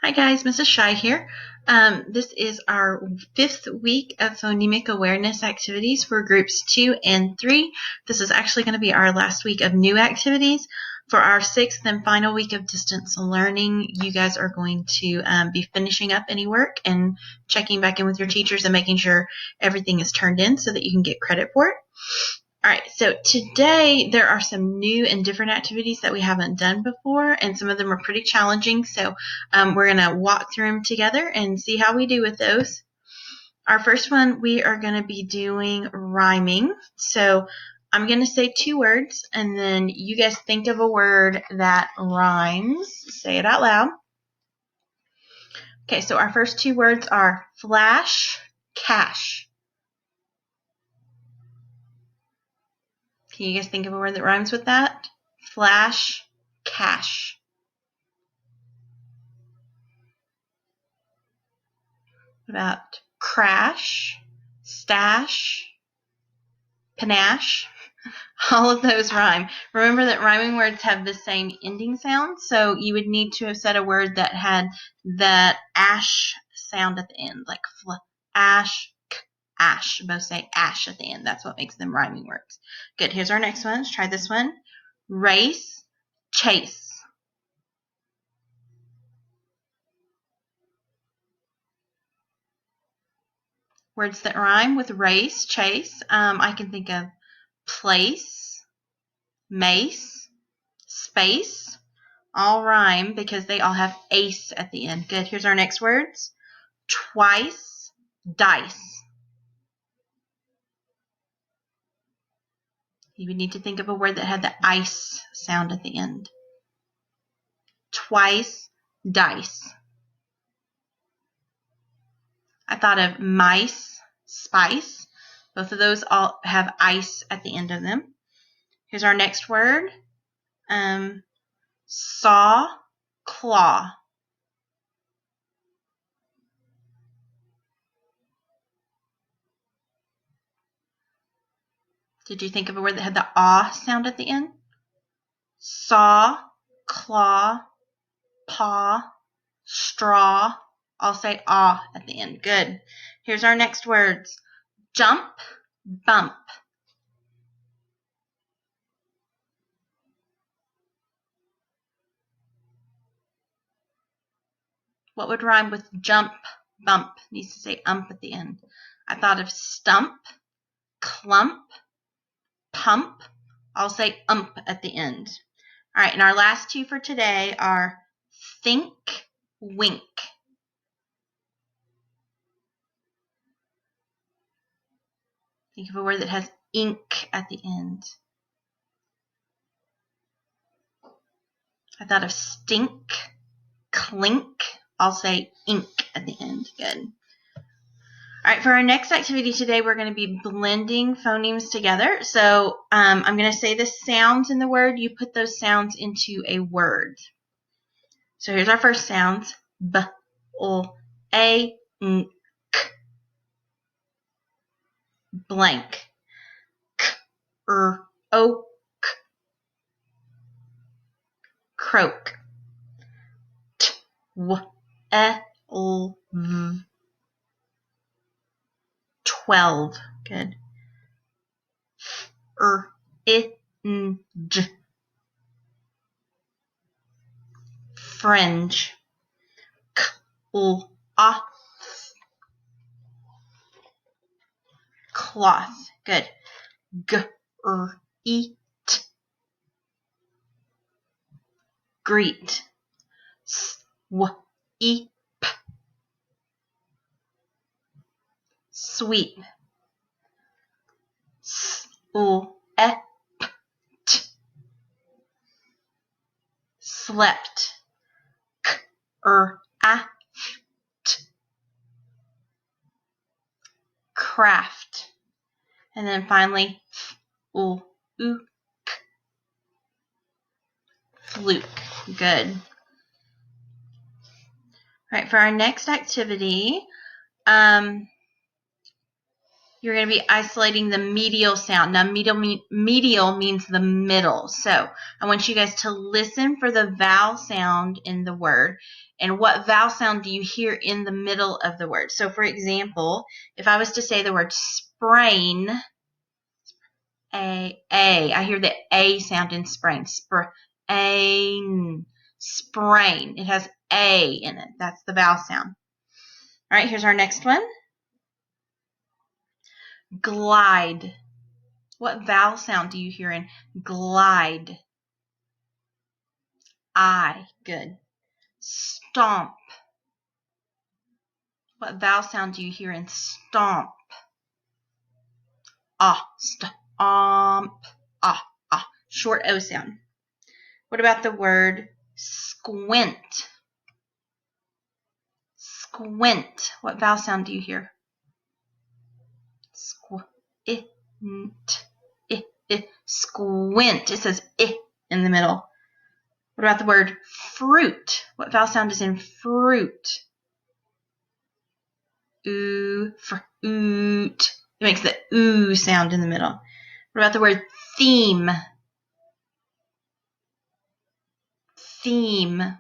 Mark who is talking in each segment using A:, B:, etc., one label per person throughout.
A: Hi guys, Mrs. Shy here. This is our 5th week of phonemic awareness activities for groups 2 and 3. This is actually going to be our last week of new activities. For our 6th and final week of distance learning, you guys are going to be finishing up any work and checking back in with your teachers and making sure everything is turned in so that you can get credit for it. All right, so today there are some new and different activities that we haven't done before, and some of them are pretty challenging, so we're going to walk through them together and see how we do with those. Our first one, we are going to be doing rhyming. So I'm going to say 2 words, and then you guys think of a word that rhymes. Say it out loud. Okay, so our first 2 words are flash, cash. Can you guys think of a word that rhymes with that? Flash, cash. What about crash, stash, panache? All of those rhyme. Remember that rhyming words have the same ending sound, so you would need to have said a word that had that ash sound at the end, like ash, ash. Both say ash at the end. That's what makes them rhyming words. Good. Here's our next one. Let's try this one. Race, chase. Words that rhyme with race, chase. I can think of place, mace, space. All rhyme because they all have ace at the end. Good. Here's our next words. Twice, dice. You would need to think of a word that had the ice sound at the end. Twice, dice. I thought of mice, spice. Both of those all have ice at the end of them. Here's our next word. Saw, claw. Did you think of a word that had the ah sound at the end? Saw, claw, paw, straw. I'll say ah at the end. Good. Here's our next words. Jump, bump. What would rhyme with jump, bump? Needs to say ump at the end. I thought of stump, clump, pump. I'll say ump at the end. All right, and our last 2 for today are think, wink. Think of a word that has ink at the end. I thought of stink, clink. I'll say ink at the end. Good. All right, for our next activity today, we're going to be blending phonemes together. So I'm going to say the sounds in the word. You put those sounds into a word. So here's our first sounds. B, O, A, N, K. Blank. K, O, K. Croak. T, W, E, L, V. 12. Good. I, N, J. Fringe. K, L, A. Cloth. Good. G, E, T. Greet. S, W, E, P. Sweep. S, L, E, P, T. Slept. K, A, T. Craft. And then finally, F, L, U, K. Fluke. Good. All right, for our next activity, you're going to be isolating the medial sound. Now, medial means the middle. So I want you guys to listen for the vowel sound in the word. And what vowel sound do you hear in the middle of the word? So, for example, if I was to say the word sprain, I hear the A sound in sprain. Sprain. Sprain. It has A in it. That's the vowel sound. All right, here's our next one. Glide. What vowel sound do you hear in glide? I. Good. Stomp. What vowel sound do you hear in stomp? Ah. Stomp. Ah. Ah. Short O sound. What about the word squint? Squint. What vowel sound do you hear? Squint. Squint. It says I in the middle. What about the word fruit? What vowel sound is in fruit? Ooh, fruit. It makes the ooh sound in the middle. What about the word theme? Theme.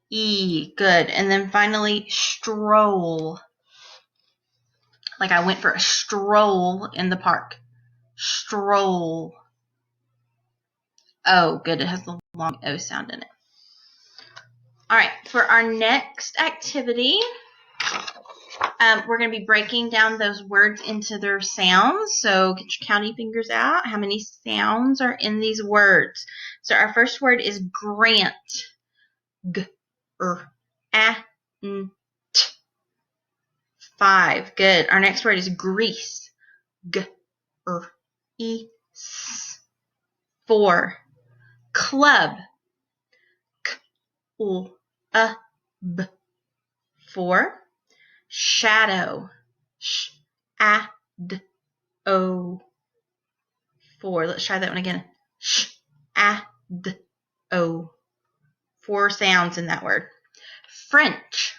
A: E. Good. And then finally, stroll. Like I went for a stroll in the park. Stroll. Oh, good. It has the long O sound in it. All right. For our next activity, we're going to be breaking down those words into their sounds. So get your county fingers out. How many sounds are in these words? So our first word is grant. G, R, A, N, T. 5. Good. Our next word is grease. G, R, E, S. 4. Club. K, U, A, B. 4. Shadow. Sh, A, D, O. 4. Let's try that one again. Sh, A, D, O. 4 sounds in that word. French.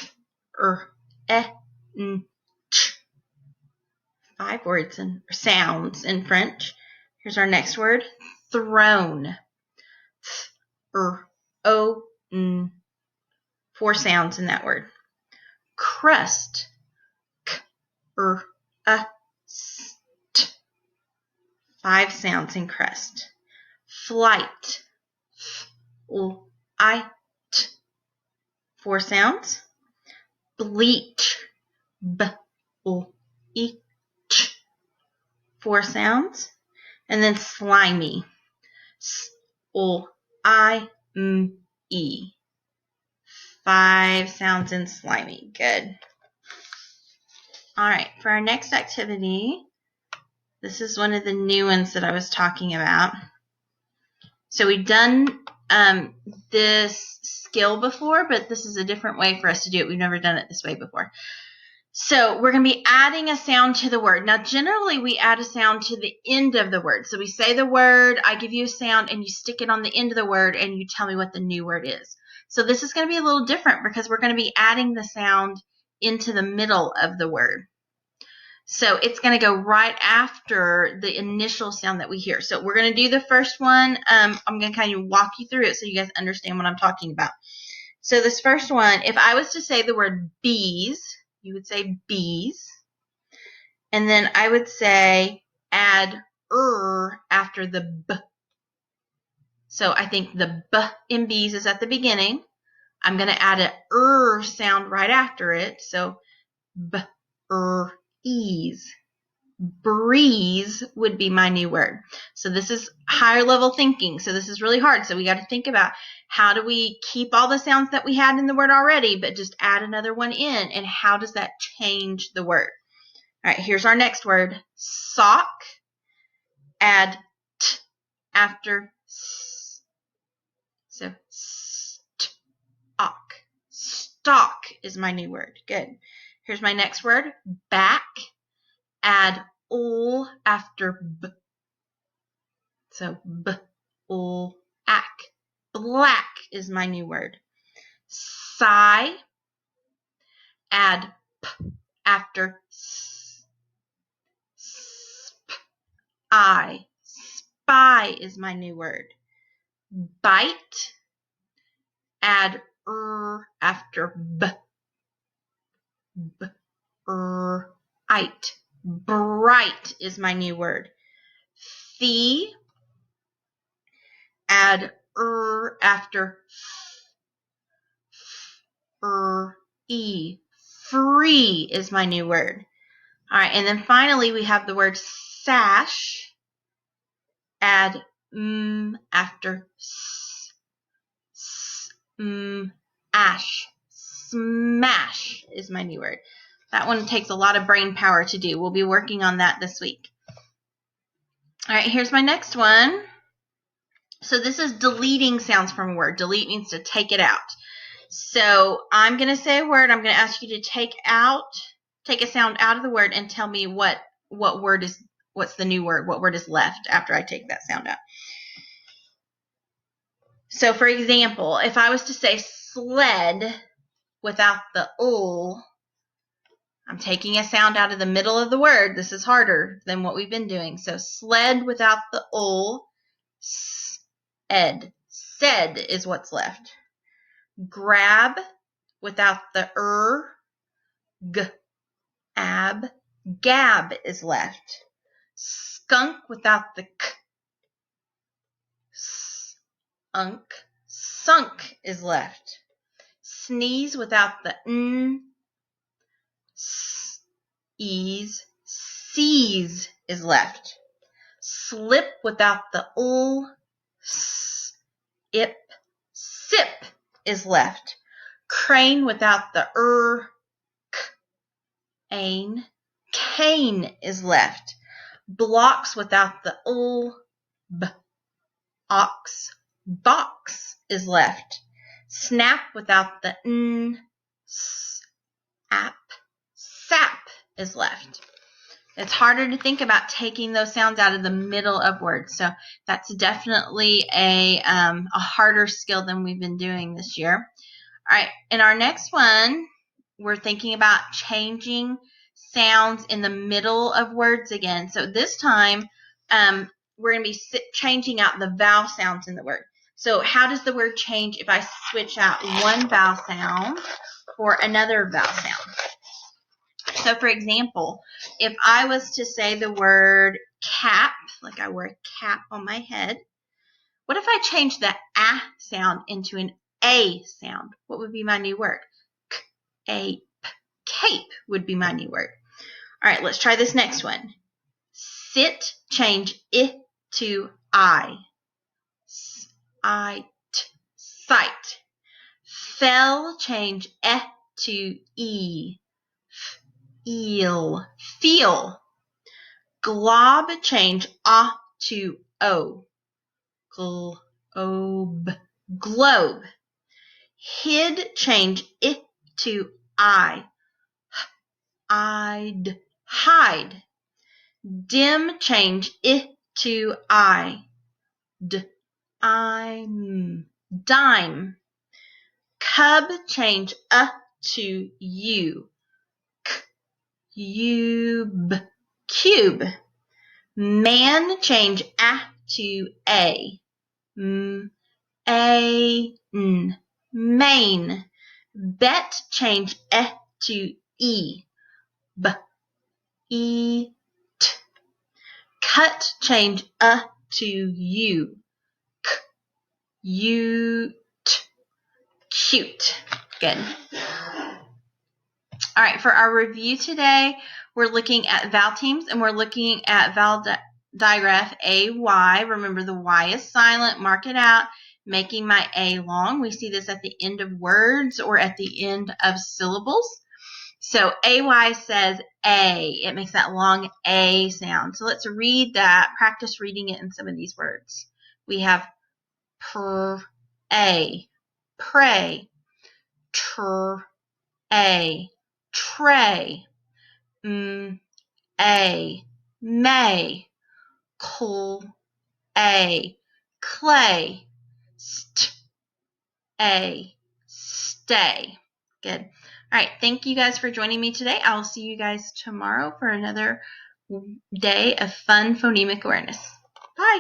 A: F, R, E, N, Ch. 5 words and sounds in French. Here's our next word. Throne. Th, R, O, N. 4 sounds in that word. Crust. K, R, A, S, T. 5 sounds in crust. Flight. F, L, I, T. 4 sounds. Bleach. B, L, E, Ch. 4 sounds. And then slimy. S, L, I, M, E. 5 sounds in slimy. Good. All right. For our next activity, this is one of the new ones that I was talking about. So we've done this skill before, but this is a different way for us to do it. We've never done it this way before. So we're going to be adding a sound to the word. Now, generally, we add a sound to the end of the word. So we say the word, I give you a sound, and you stick it on the end of the word, and you tell me what the new word is. So this is going to be a little different because we're going to be adding the sound into the middle of the word. So it's going to go right after the initial sound that we hear. So we're going to do the first one. I'm going to kind of walk you through it so you guys understand what I'm talking about. So this first one, if I was to say the word bees, you would say bees. And then I would say add after the b. So I think the b in bees is at the beginning. I'm going to add a sound right after it. So b, ease. Breeze would be my new word. So this is higher level thinking. So this is really hard. So we got to think about how do we keep all the sounds that we had in the word already, but just add another one in, and how does that change the word? All right, here's our next word. Sock. Add t after s. So stock. Stock is my new word. Good. Here's my next word. Back. Add after b. So ack. Black is my new word. Sigh. Add p after s. I. Spy is my new word. Bite. Add after b. Ite. Bright is my new word. Fee. Add after e. Free is my new word. All right, and then finally we have the word sash. Add after ash. Smash is my new word. That one takes a lot of brain power to do. We'll be working on that this week. All right, here's my next one. So this is deleting sounds from a word. Delete means to take it out. So I'm going to say a word. I'm going to ask you to take a sound out of the word and tell me what's the new word, what word is left after I take that sound out. So for example, if I was to say sled without the ul, I'm taking a sound out of the middle of the word. This is harder than what we've been doing. So sled without the ul, ed. Said is what's left. Grab without the g. Ab. Gab is left. Skunk without the k. Unk. Sunk is left. Sneeze without the n. Ease. Seize is left. Slip without the ul. Ip. Sip is left. Crane without the k. Ain. Cane is left. Blocks without the ul. B. Ox. Box is left. Snap without the n. Sap. Sap is left. It's harder to think about taking those sounds out of the middle of words. So that's definitely a harder skill than we've been doing this year. All right, in our next one, we're thinking about changing sounds in the middle of words again. So this time, we're going to be changing out the vowel sounds in the word. So how does the word change if I switch out one vowel sound for another vowel sound? So for example, if I was to say the word cap, like I wear a cap on my head, what if I change the a sound into an a sound? What would be my new word? Cape. Cape would be my new word. All right, let's try this next one. Sit, change I to I. Sight. Fell, change E to E. Eel. Feel. Glob, change A to O. Globe. Globe. Hid, change I to I. I'd. Hide. Dim, change I to I. I'm. Dime. Cub, change to U. Cube. Cube. Man, change a to a. Main. Bet, change e to e. Eat. Cut, change to u. Ute. Cute. Good. All right, for our review today, we're looking at vowel teams and we're looking at vowel digraph AY. Remember, the Y is silent. Mark it out, making my A long. We see this at the end of words or at the end of syllables. So AY says A. It makes that long A sound. So let's read that, practice reading it in some of these words. We have pray, tray, may, clay, stay. Good. All right, thank you guys for joining me today. I'll see you guys tomorrow for another day of fun phonemic awareness. Bye.